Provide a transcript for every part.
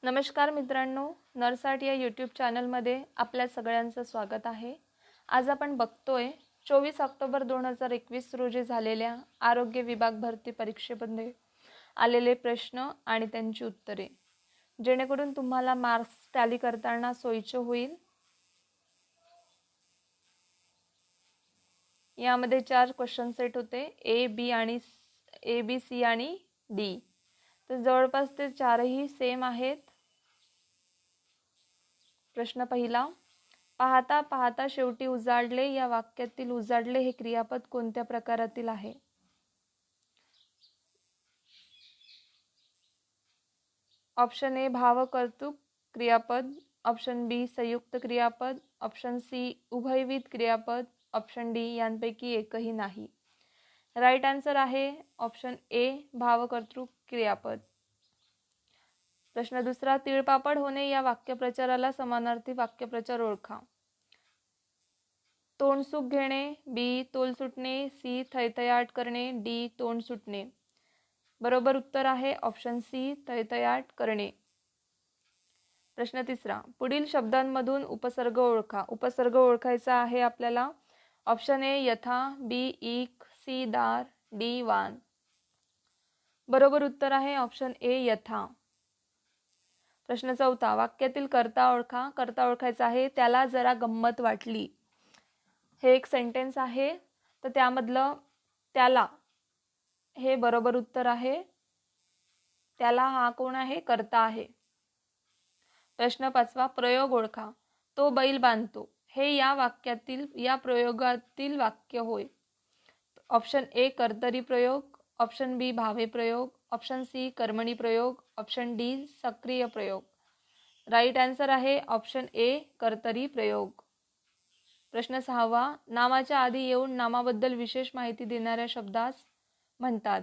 नमस्कार मित्रांनो, नर्साट या यूट्यूब चॅनलमध्ये आपल्या सगळ्यांचं स्वागत आहे. आज आपण बघतोय 24 ऑक्टोबर 2021 रोजी झालेल्या आरोग्य विभाग भरती परीक्षेमध्ये आलेले प्रश्न आणि त्यांची उत्तरे, जेणेकरून तुम्हाला मार्क्स टॅली करताना सोयीचे होईल. यामध्ये 4 क्वेश्चन सेट होते, ए बी सी आणि डी. तर जवळपास ते चारही सेम आहेत. प्रश्न पहिला, पाहता पाहता शेवटी उजाडले या वाक्यातील उजाडले हे क्रियापद कोणत्या प्रकारातील आहे? ऑप्शन ए भावकर्तृक क्रियापद, ऑप्शन बी संयुक्त क्रियापद, ऑप्शन सी उभयविध क्रियापद, ऑप्शन डी यांपैकी एकही नाही. राईट आन्सर आहे ऑप्शन ए भावकर्तृक क्रियापद. प्रश्न दुसरा, तिळपापड होणे या वाक्यप्रचाराला समानार्थी वाक्यप्रचार ओळखा. तोंड सुख घेणे, बी तोल सुटणे, सी थैथयाट करणे, डी तोंड सुटणे. बरोबर उत्तर आहे ऑप्शन सी थैथयाट करणे. प्रश्न तिसरा, पुढील शब्दांमधून उपसर्ग ओळखा. उपसर्ग ओळखायचा आहे आपल्याला. ऑप्शन ए यथा, बी ईक, सी दार, डी वान. बरोबर उत्तर आहे ऑप्शन ए यथा. प्रश्न चौथा, वाक्यातील कर्ता ओळखा. कर्ता ओळखायचा आहे. त्याला जरा गंमत वाटली. हे एक सेंटेन्स आहे, तर त्यामधलं त्याला हे बरोबर उत्तर आहे. त्याला हा कोण आहे? कर्ता आहे. प्रश्न पाचवा, प्रयोग ओळखा. तो बैल बांधतो. हे या प्रयोगातील वाक्य होय. ऑप्शन ए कर्तरी प्रयोग, ऑप्शन बी भावे प्रयोग, ऑप्शन सी कर्मणी प्रयोग, ऑप्शन डी सक्रिय प्रयोग. राईट आन्सर आहे ऑप्शन ए कर्तरी प्रयोग. प्रश्न सहावा, नामाच्या आधी येऊन नामाबद्दल विशेष माहिती देणाऱ्या शब्दास म्हणतात.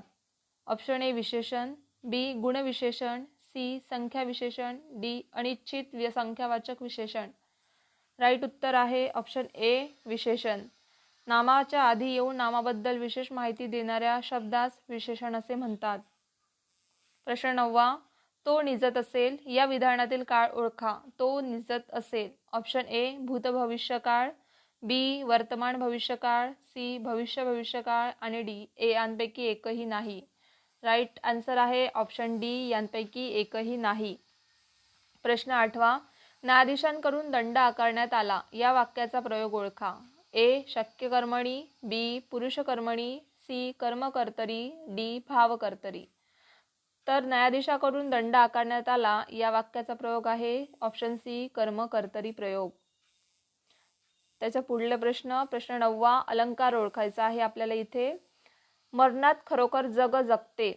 ऑप्शन ए विशेषण, बी गुणविशेषण, सी संख्या विशेषण, डी अनिश्चित संख्यावाचक विशेषण. राईट उत्तर आहे ऑप्शन ए विशेषण. नामाच्या आधी येऊन नामाबद्दल विशेष माहिती देणाऱ्या शब्दास विशेषण असे म्हणतात. प्रश्न नववा, तो निजत असेल या विधानातील काळ ओळखा. तो निजत असेल. ऑप्शन ए भूत भविष्यकाळ, बी वर्तमान भविष्यकाळ, सी भविष्य भविष्यकाळ आणि डी यांपैकी एकही नाही. राईट आन्सर आहे ऑप्शन डी यांपैकी एकही नाही. प्रश्न आठवा, न्यायाधीशांकडून दंड आकारण्यात आला या वाक्याचा प्रयोग ओळखा. ए शक्य कर्मणी, बी पुरुष कर्मणी, सी कर्मकर्तरी, डी भावकर्तरी. तर न्यायाधीशाकडून दंड आकारण्यात आला या वाक्याचा प्रयोग आहे ऑप्शन सी कर्मकर्तरी प्रयोग. त्याचा पुढले प्रश्न नववा, अलंकार ओळखायचा आहे आपल्याला इथे. मरणात खरोखर जग जगते.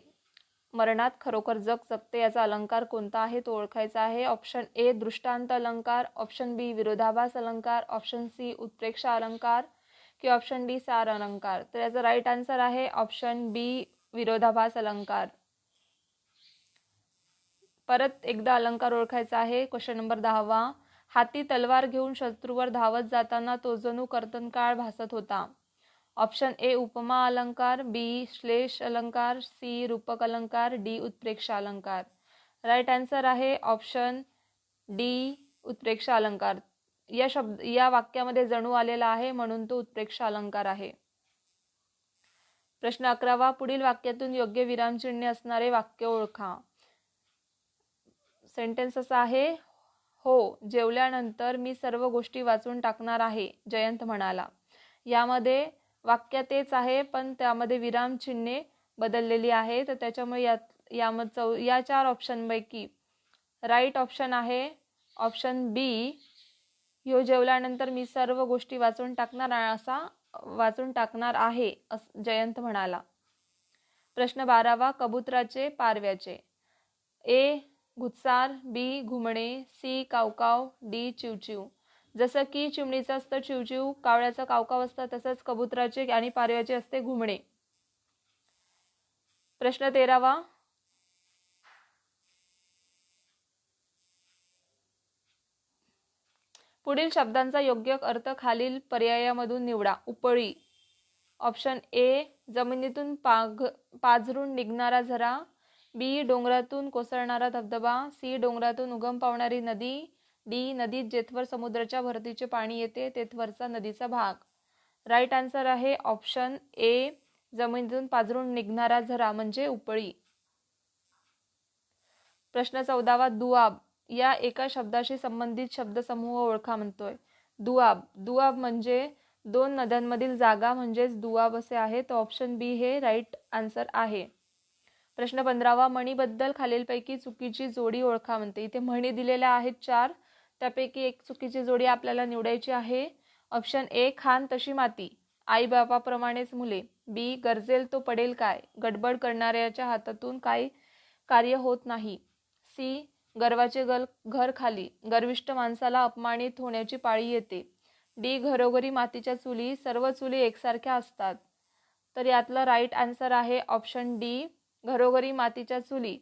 मरणात खरोखर जग जगते याचा अलंकार कोणता आहे तो ओळखायचा आहे. ऑप्शन ए दृष्टांत अलंकार, ऑप्शन बी विरोधाभास अलंकार, ऑप्शन सी उत्प्रेक्षा अलंकार की ऑप्शन डी सार अलंकार. तर याचा राईट आन्सर आहे ऑप्शन बी विरोधाभास अलंकार. परत एकदा अलंकार ओळखायचा आहे. क्वेश्चन नंबर 10वा, हाती तलवार घेऊन शत्रूवर धावत जाताना तो जणू कर्तनकाळ भासत होता. ऑप्शन ए उपमा अलंकार, बी श्लेष अलंकार, सी रूपक अलंकार, डी उत्प्रेक्षा अलंकार. राईट आन्सर आहे ऑप्शन डी उत्प्रेक्षा अलंकार. या वाक्यामध्ये जणू आलेला आहे म्हणून तो उत्प्रेक्षा अलंकार आहे. प्रश्न 11वा, पुढील वाक्यातून योग्य विरामचिन्हे असणारे वाक्य ओळखा. सेंटेन्स असा आहे, हो जेवल्यानंतर मी सर्व गोष्टी वाचून टाकणार आहे, जयंत म्हणाला. यामध्ये वाक्य तेच आहे पण त्यामध्ये विरामचिन्हे बदललेली आहे. तर त्याच्यामुळे या 4 ऑप्शनपैकी राईट ऑप्शन आहे ऑप्शन बी, ह्यो जेवल्यानंतर मी सर्व गोष्टी वाचून टाकणार आहे जयंत म्हणाला. प्रश्न 12वा, कबुतराचे पारव्याचे. ए घुतसार, बी घुमणे, सी कावकाव, डी चिवचिव. जसं की चिमणीचं असतं चिवचिव, कावळ्याचं कावकाव असतं, तसंच कबुतराचे आणि पारव्याचे असते घुमणे. प्रश्न 13वा, पुढील शब्दांचा योग्य अर्थ खालील पर्यायामधून निवडा. उपळी. ऑप्शन ए जमिनीतून पाझरून निघणारा झरा, बी डोंगरातून कोसळणारा धबधबा, सी डोंगरातून उगम पावणारी नदी, डी नदीत जेथवर समुद्राच्या भरतीचे पाणी येते तेथवरचा नदीचा भाग. राईट आन्सर आहे ऑप्शन ए, जमिनीतून पाझरून निघणारा झरा म्हणजे उपळी. प्रश्न 14वा, दुआब या एका शब्दाशी संबंधित शब्दसमूह ओळखा म्हणतोय. दुआब, दुआब म्हणजे दोन नद्यांमधील जागा म्हणजेच दुआब असे आहे. तर ऑप्शन बी हे राईट आन्सर आहे. प्रश्न 15वा, म्हणीबद्दल खालीलपैकी चुकीची जोडी ओळखा म्हणते. इथे म्हणी दिलेल्या आहेत 4, त्यापैकी एक चुकीची जोडी आपल्याला निवडायची आहे. ऑप्शन ए, खान तशी माती, आई बापाप्रमाणेच मुले. बी, गरजेल तो पडेल काय, गडबड करणाऱ्याच्या हातातून काही कार्य होत नाही. सी, गर्वाचे घर खाली, गर्विष्ठ माणसाला अपमानित होण्याची पाळी येते. डी, घरोघरी मातीच्या चुली, सर्व चुली एकसारख्या असतात. तर यातलं राईट आन्सर आहे ऑप्शन डी, घरोघरी मातीच्या चुली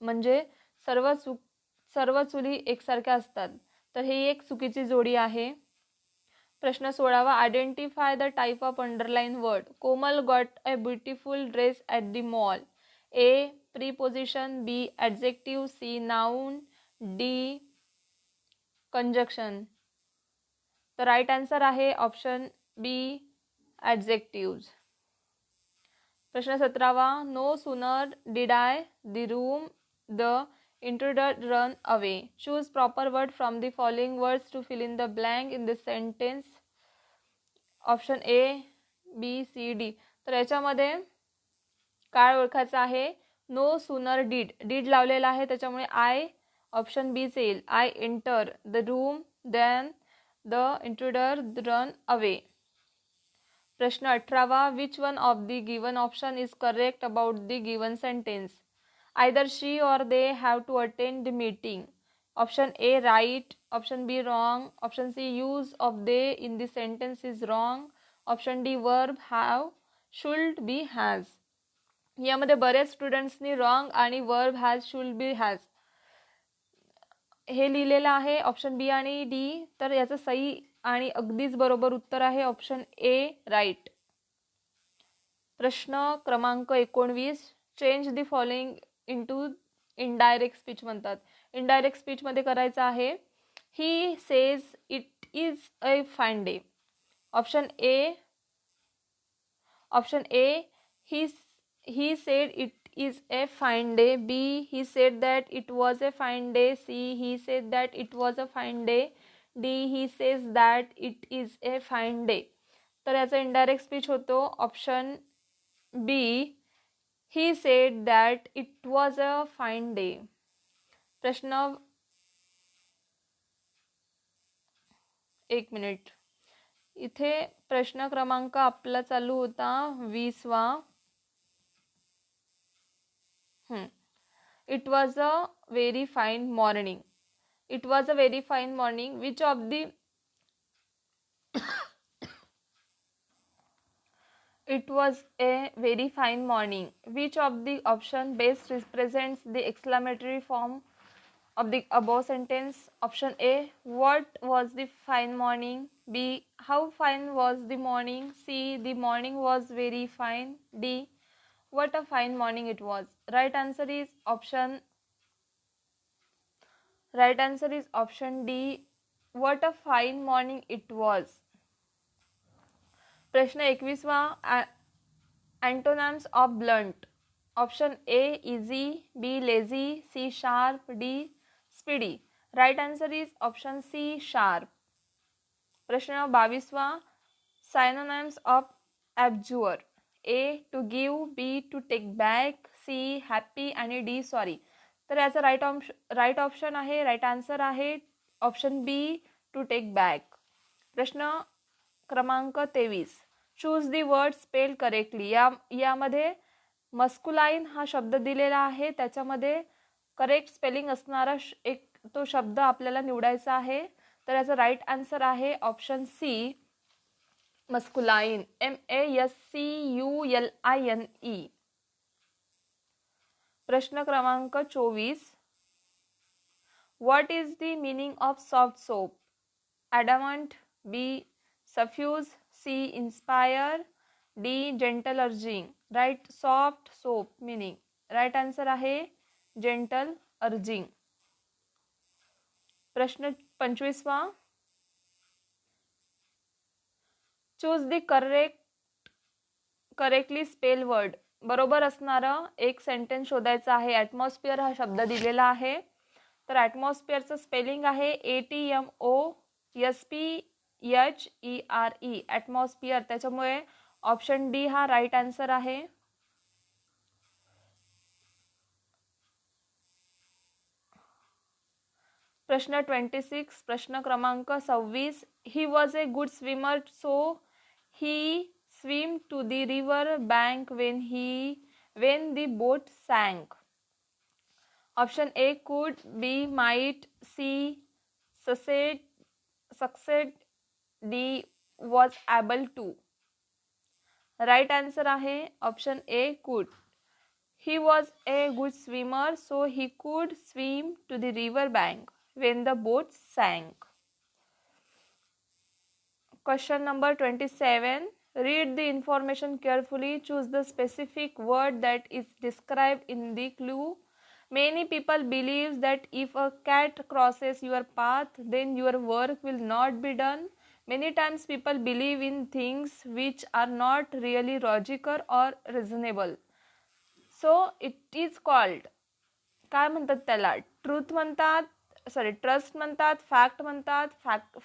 म्हणजे सर्व चुली एकसारख्या असतात. तर ही एक चुकीची जोडी आहे. प्रश्न 16वा, identify the type of underline word. Komal got a beautiful dress at the mall. A, preposition, B, adjective, C, noun, D, conjunction. तर राईट आन्सर आहे ऑप्शन बी, ॲडजेक्टिव्ह. प्रश्न 17वा, no sooner did I the room the intruder run away. Choose proper word from the following words to fill in the blank in this sentence. Option A, B, C, D. तर याच्यामध्ये काय ओळखायचं आहे? No sooner did, did लावलेला आहे त्याच्यामुळे I option बीच येईल. I enter the room then the intruder run away. प्रश्न 18वा, which one of the given option is correct about the given sentence. Either she or they have to attend the meeting. Option A, right. Option B, wrong. Option C, use of they in the sentence is wrong. Option D, verb have should be has. यामध्ये बरेच स्टुडंट्सनी wrong आणि verb has should be has हे लिहिलेलं आहे option बी आणि D. तर याचं सही आणि अगदीच बरोबर उत्तर आहे ऑप्शन ए, राईट. प्रश्न क्रमांक 19, change the following into indirect speech म्हणतात. इनडायरेक्ट स्पीचमध्ये करायचं आहे. He says it is a fine day. Option A, he said it is a fine day. B, he said that it was a fine day. C, he said that it was a fine day. D, he says that it is a fine day. तर याचा indirect speech होतो option B, he said that it was a fine day. प्रश्न 1 minute. इथे प्रश्न क्रमांक आपला चालू होता 20वा. It was a very fine morning. It was a very fine morning. Which of the It was a very fine morning. Which of the option best represents the exclamatory form of the above sentence? Option A, what was the fine morning? B, how fine was the morning? C, the morning was very fine. D, what a fine morning it was. Right answer is option D, what a fine morning it was. प्रश्न 21वा, antonyms of blunt. Option A, easy. B, lazy. C, sharp. D, speedy. Right answer is option C, sharp. प्रश्न 22वा, synonyms of abjure. A, to give. B, to take back. C, happy आणि D, sorry. तर याचा right option आहे, right answer आहे option B, to take back. प्रश्न क्रमांक 23, choose the word spell correctly. यामध्ये मस्कुलाइन हा शब्द दिलेला आहे, त्याच्यामध्ये करेक्ट स्पेलिंग असणारा एक तो शब्द आपल्याला निवडायचा आहे. तर याचा राईट आन्सर आहे ऑप्शन सी, मस्कुलाइन. MASCULINE. प्रश्न क्रमांक 24, what is the meaning of soft soap? Adamant. B, suffuse. C, inspire. D, gentle urging. Right, soft soap meaning. Right answer आहे जेंटल अर्जिंग. प्रश्न 25वा. Choose the correctly spell word. बरोबर असणारं एक sentence शोधायचं आहे. ॲटमॉस्फिअर हा शब्द दिलेला आहे. तर ॲटमॉस्फिअरचं स्पेलिंग आहे ATMOSPHERE ॲटमॉस्फिअर. त्याच्यामुळे ऑप्शन डी हा राईट आन्सर आहे. प्रश्न 26 प्रश्न क्रमांक 26. He was a good swimmer so he swim to the river bank when the boat sank. Option A could, B might, C succeed, D was able to. Right answer आहे option A could. He was a good swimmer so he could swim to the river bank when the boat sank. Question number 27. Read the information carefully. Choose the specific word that is described in the clue. Many people believe that if a cat crosses your path, then your work will not be done. Many times people believe in things which are not really logical or reasonable. So it is called, काय म्हणतात त्याला? Truth म्हणतात, trust म्हणतात, fact म्हणतात,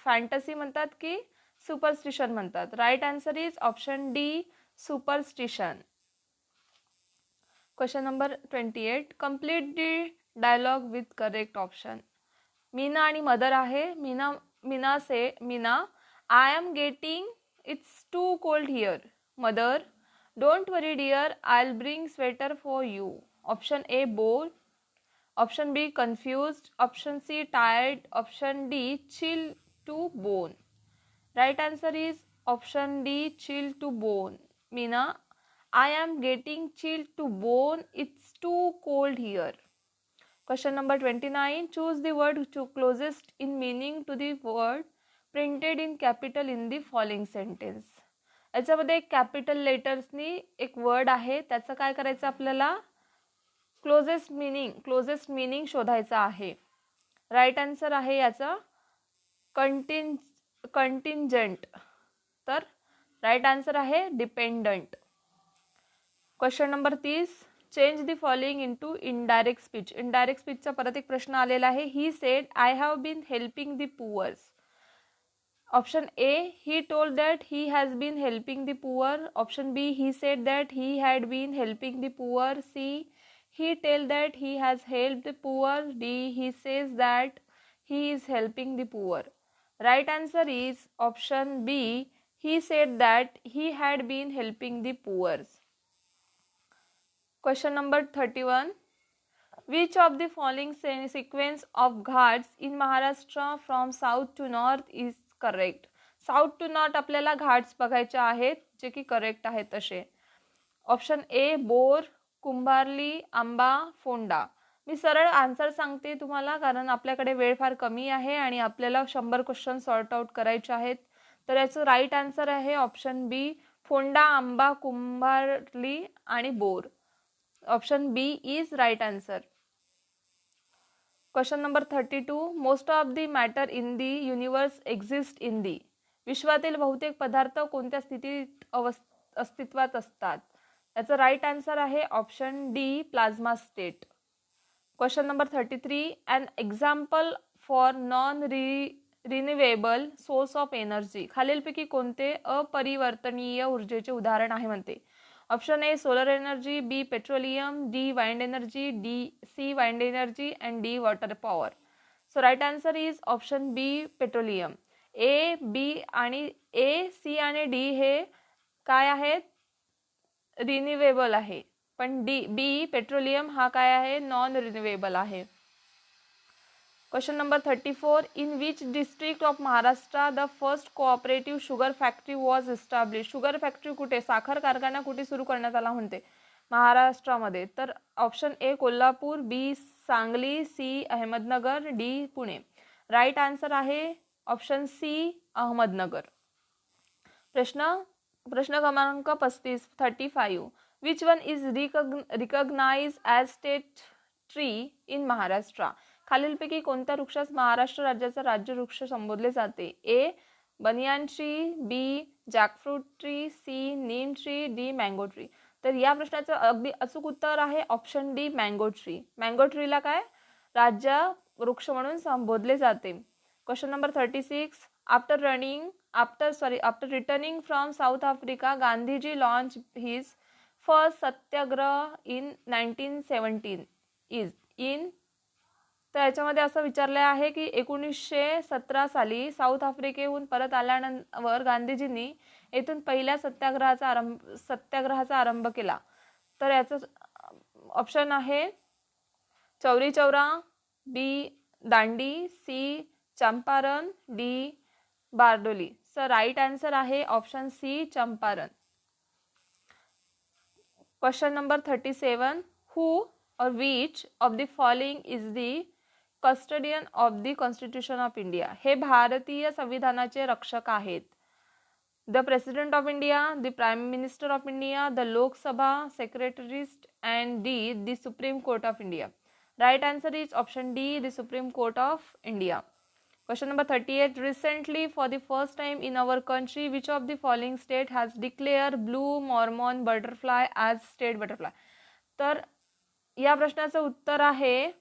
fantasy म्हणतात की superstition म्हणतात. Right answer is option D superstition. Question number 28. Complete the dialogue with correct option. Meena आणि मदर आहे. Meena I am getting it's too cold here. Mother don't worry dear I will bring sweater for you. Option A bore. Option B confused. Option C tired. Option D chill to bone. Right answer is option D chill to bone. Meena, I am getting chill to bone. It's too cold here. Question number 29. Choose the word closest in meaning to the word printed in capital in the following sentence. याच्यामध्ये एक capital लेटर्सनी एक word आहे. त्याचं काय करायचं आपल्याला? Closest meaning शोधायचा आहे. राईट आन्सर आहे याचा कंटिंजंट. तर राईट आन्सर आहे dependent. Question number 30. Change the following into indirect speech. Indirect स्पीचचा परत एक प्रश्न आलेला आहे. He said I have been helping the poors. Option A he told that he has been helping the poor. Option B he said that he had been helping the poor. C he tell that he has helped the poor. D he says that he is helping the poor. Right answer is option B. He said that he had been helping the poor. Question number 31. Which of the following sequence of ghats in Maharashtra from south to north is correct? South to north आपल्याला घाट्स बघायचे आहेत जे की correct आहेत तसे. Option A bore, Kumbharli, आंबा, फोंडा. मी सरळ answer सांगते तुम्हाला कारण आपल्याकडे वेळ फार कमी आहे आणि आपल्याला 100 क्वेश्चन सॉर्ट आउट करायचे आहेत. तर याचं राईट आन्सर आहे ऑप्शन बी फोंडा, आंबा, कुंभारली आणि Bor. Option B is right answer. Question number 32. Most of the matter in the universe exist in the. विश्वातील बहुतेक पदार्थ कोणत्या स्थितीत अस्तित्वात असतात? याचं राईट आन्सर आहे option D plasma state. Question number 33. An example for non-renewable source of energy. खालीलपैकी कोणते अपरिवर्तनीय ऊर्जेचे उदाहरण आहे म्हणते? Option A solar energy, B petroleum, D wind energy, C wind energy and D water power. So right answer is option B petroleum. A, B आणि A, C आणि D हे काय आहेत? रिन्युएबल आहे. पण बी पेट्रोलियम हा काय आहे? नॉन रिन्युएबल आहे. Question number 34. In which district of Maharashtra the first cooperative sugar factory was establish. Sugar factory कुठे, साखर कारखाना कुठे सुरू करण्यात आला म्हणते? महाराष्ट्रामध्ये. तर option A Kolhapur, B Sangli, C Ahmednagar, D Pune. Right answer आहे ऑप्शन सी अहमदनगर. प्रश्न क्रमांक 35. Which one is recognise as state tree in Maharashtra? खालीलपैकी कोणत्या वृक्षास महाराष्ट्र राज्याचा राज्यवृक्ष संबोधले जाते? A banyan tree, B jackfruit tree, C neem tree, D mango tree. तर या प्रश्नाचं अगदी अचूक उत्तर आहे option D mango tree. Mango ट्रीला काय राज्य वृक्ष म्हणून संबोधले जाते. Question number 36. After returning from South Africa, Gandhiji launch his first satyagraha in 1917 in. तर याच्यामध्ये असं विचारले आहे की 1917 साली साऊथ आफ्रिकेहून परत आल्यानंतर गांधीजींनी येथून पहिल्या सत्याग्रहाचा आरंभ केला. तर याचं ऑप्शन आहे Chauri Chaura, B Dandi, C Champaran, D Bardoli. Sir right answer आहे option C Champaran. Question number 37. Who or which of the following is the custodian of the Constitution of India? हे भारतीय संविधानाचे रक्षक आहेत. The president of India, the prime minister of India, the Lok Sabha secretariat and D the Supreme Court of India. Right answer is option D the Supreme Court of India. Question number 38. Recently, for the first time in our country, which of the following state has declared blue mormon butterfly as state butterfly? तर या प्रश्नाचं उत्तर आहे,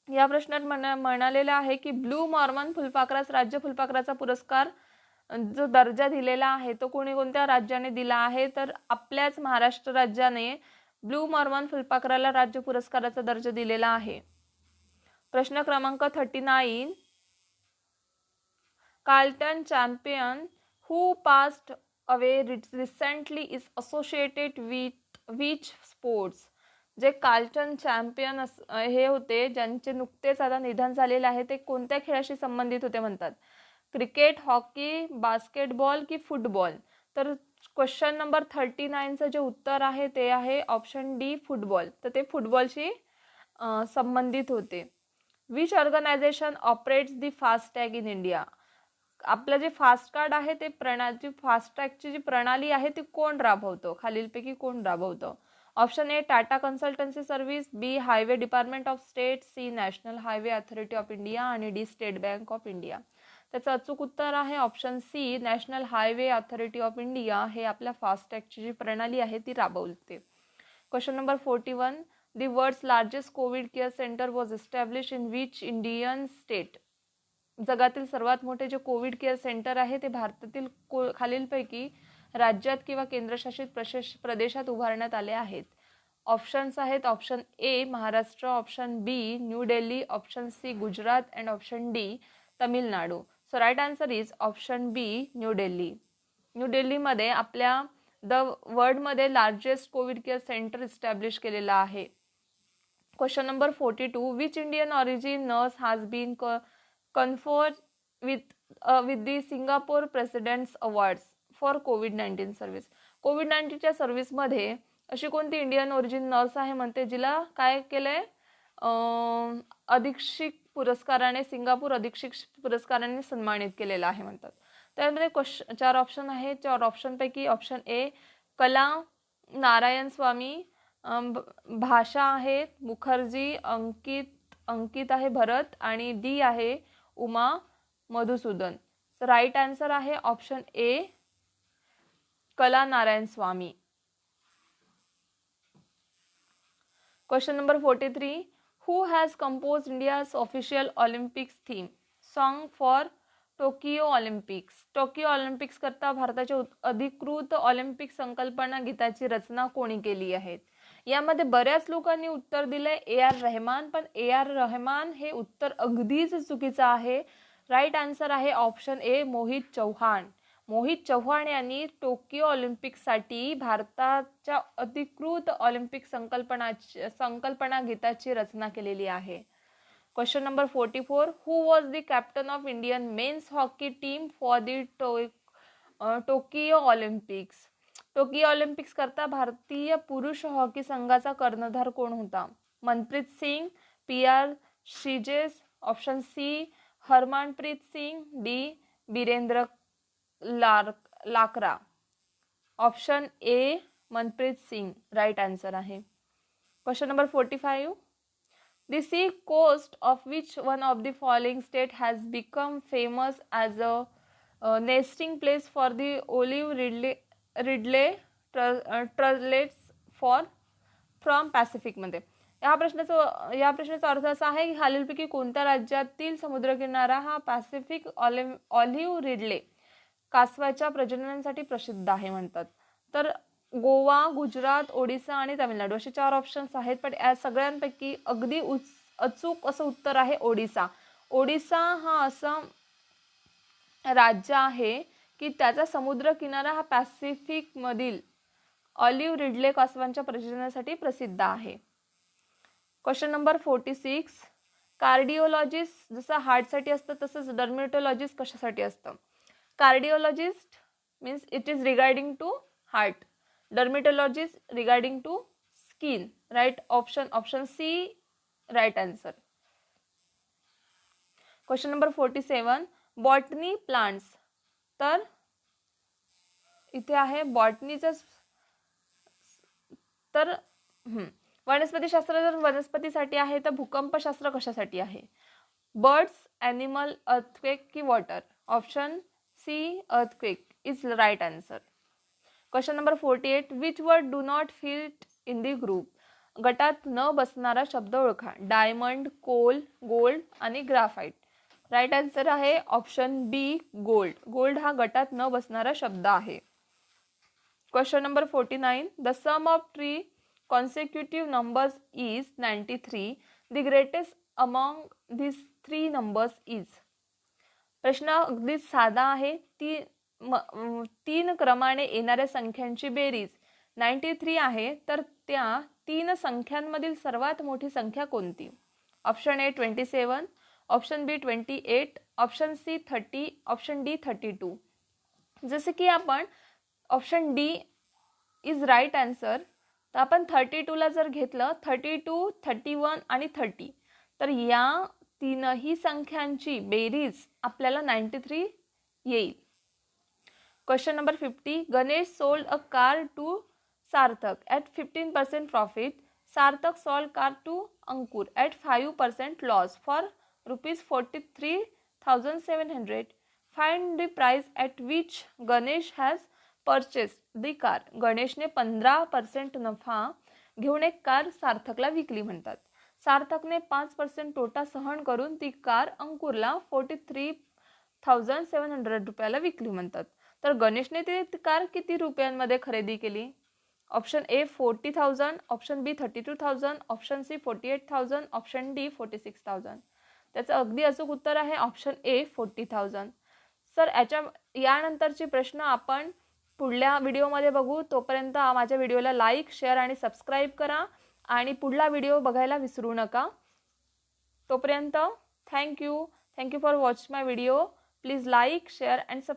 या प्रश्नात म्हणालेलं आहे की blue Mormon फुलपाखरास राज्य फुलपाखराचा पुरस्कार जो दर्जा दिलेला आहे तो कोणत्या राज्याने दिला आहे? तर आपल्याच महाराष्ट्र राज्याने ब्लू मॉर्मन फुलपाखराला राज्य पुरस्काराचा दर्जा दिलेला आहे. प्रश्न क्रमांक 39. Carlton champion who passed away recently is associated with which sports? जे कार्लटन चॅम्पियन हे होते ज्यांचे नुकतेच आता निधन झालेले आहे ते कोणत्या खेळाशी संबंधित होते म्हणतात? क्रिकेट, हॉकी, बास्केटबॉल की फुटबॉल? तर क्वेश्चन नंबर 39चं जे उत्तर आहे ते आहे ऑप्शन डी फुटबॉल. तर ते फुटबॉलशी संबंधित होते. Which organisation operates the FASTag in India? आपलं जे फास्ट कार्ड आहे ते फास्टॅगची जी प्रणाली आहे ती कोण राबवतो? खालीलपैकी कोण राबवतो? Option A Tata consultancy service, B highway department of state, C national highway authority of India आणि D state bank of India. त्याचं अचूक उत्तर आहे option C national highway authority of India. हे आपल्या फास्टॅगची जी प्रणाली आहे ती राबवते. Question number 41. The world's largest COVID care centre was establish in which Indian state? जगातील सर्वात मोठे जे कोविड केअर सेंटर आहे ते भारतातील खालीलपैकी राज्यात किंवा केंद्रशासित प्रदेशात उभारण्यात आले आहेत. ऑप्शन्स आहेत option A Maharashtra, option B New Delhi, option C Gujarat and option D Tamil Nadu. So right answer is option B New Delhi. New दिल्लीमध्ये आपल्या द वर्ल्डमध्ये largest COVID care centre establish केलेला आहे. Question number 42. Which Indian origin nurse has been conferred with the Singapore President's Awards for COVID-19 service? कोविड-19च्या सर्व्हिसमध्ये अशी कोणती Indian origin nurse आहे म्हणते जिला काय केलंय अधीक्षक पुरस्काराने सिंगापूर अधीक्षक पुरस्काराने सन्मानित केलेला आहे म्हणतात. त्यामध्ये 4 ऑप्शन आहे. 4 ऑप्शनपैकी ऑप्शन ए कला नारायण स्वामी, भाषा आहे मुखर्जी, अंकित आहे भरत आणि डी आहे उमा मधुसूदन. राईट आन्सर आहे option A Kala Narayan Swamy. Question number 43. Who has compose India's official Olympics theme song for Tokyo Olympics? Tokyo Olympics करता भारताच्या अधिकृत ऑलिम्पिक संकल्पना गीताची रचना कोणी केली आहे? यामध्ये बऱ्याच लोकांनी उत्तर दिलंय ए.आर. रहमान, पण ए.आर. रहमान हे उत्तर अगदीच चुकीचं आहे. राईट आन्सर आहे ऑप्शन ए मोहित चौहान. मोहित चौहान यांनी टोकियो ऑलिम्पिकसाठी भारताच्या अधिकृत ऑलिम्पिक संकल्पना गीताची रचना केलेली आहे. Question number 44. Who was the captain of Indian men's hockey team for the Tokyo Olympics? Tokyo Olympics करता भारतीय पुरुष हॉकी संघाचा कर्णधार कोण होता? Manpreet Singh, P R. Sreejesh, option C Harmanpreet Singh, D Birendra Lakra. Option A Manpreet Singh right answer आहे. Question number 45. The sea coast of which one of the following state has become famous as a nesting place for the olive ridley turtles from Pacific मध्ये. या प्रश्नाचा अर्थ असा आहे की खालीलपैकी कोणत्या राज्यातील समुद्रकिनारा हा पॅसिफिक ऑलिव्ह रिडले कासवाच्या प्रजननासाठी प्रसिद्ध आहे म्हणतात. तर गोवा, गुजरात, ओडिसा आणि तामिळनाडू असे 4 ऑप्शन्स आहेत, पण या सगळ्यांपैकी अगदी अचूक असं उत्तर आहे ओडिसा. ओडिसा हा असं राज्य आहे की त्याचा समुद्र किनारा हा पॅसिफिक मधील ऑलिव्ह रिडले कासवांच्या प्रजननासाठी प्रसिद्ध आहे. Question number 46. कार्डिओलॉजिस्ट जसं हार्टसाठी असतं तसंच डर्मेटोलॉजिस्ट कशासाठी असतं? Cardiologist means it is regarding to heart, dermatologist regarding to skin. Right option C right answer. Question number 47. Botany plants. तर इथे आहे बॉटनीचं. तर वनस्पतीशास्त्र जर वनस्पतीसाठी आहे तर भूकंपशास्त्र कशासाठी आहे? बर्ड्स, ॲनिमल, अर्थक्वेक की water? Option C earthquake is right answer. Question number 48. Which word do not fit in the group. गटात न बसणारा शब्द ओळखा. डायमंड, कोल, गोल्ड आणि ग्राफाइट. राईट आन्सर आहे ऑप्शन बी गोल्ड. गोल्ड हा गटात न बसणारा शब्द आहे. Question number 49. The sum of 3 consecutive numbers is 93. The greatest among these 3 numbers is. प्रश्न अगदी साधा आहे. 3 क्रमाने येणाऱ्या संख्यांची बेरीज 93 आहे, तर त्या 3 संख्यांमधील सर्वात मोठी संख्या कोणती? Option A 27, option B 28, option C 30, option D 32. जसे की आपण option D is right answer, तर आपण 32ला जर घेतलं 32, 31 आणि 30, तर या तीनही संख्यांची बेरीज आपल्याला 93 येईल. Question number 50. Ganesh sold a car to Sarthak at 15% profit. Sarthak sold car to Ankur at 5% loss for ₹43,700. Find the price at which Ganesh has purchased the car. गणेशने 15% नफा घेऊन एक कार सार्थकला विकली म्हणतात. सार्थकने 5% तोटा सहन करून ती कार अंकुरला 43,700 रुपयाला विकली म्हणतात. तर गणेशने ती कार किती रुपयांमध्ये खरेदी केली? Option A 40,000, option B 32,000, option C 48,000, option D 46,000. त्याचं अगदी अचूक उत्तर आहे ऑप्शन ए 40,000. सर यानंतरचे प्रश्न आपण पुढल्या व्हिडिओमध्ये बघू. तोपर्यंत माझ्या व्हिडिओला लाईक, शेअर आणि सबस्क्राईब करा आणि पुढला व्हिडिओ बघायला विसरू नका. तोपर्यंत thank you for watch my video. Please like, share and subscribe.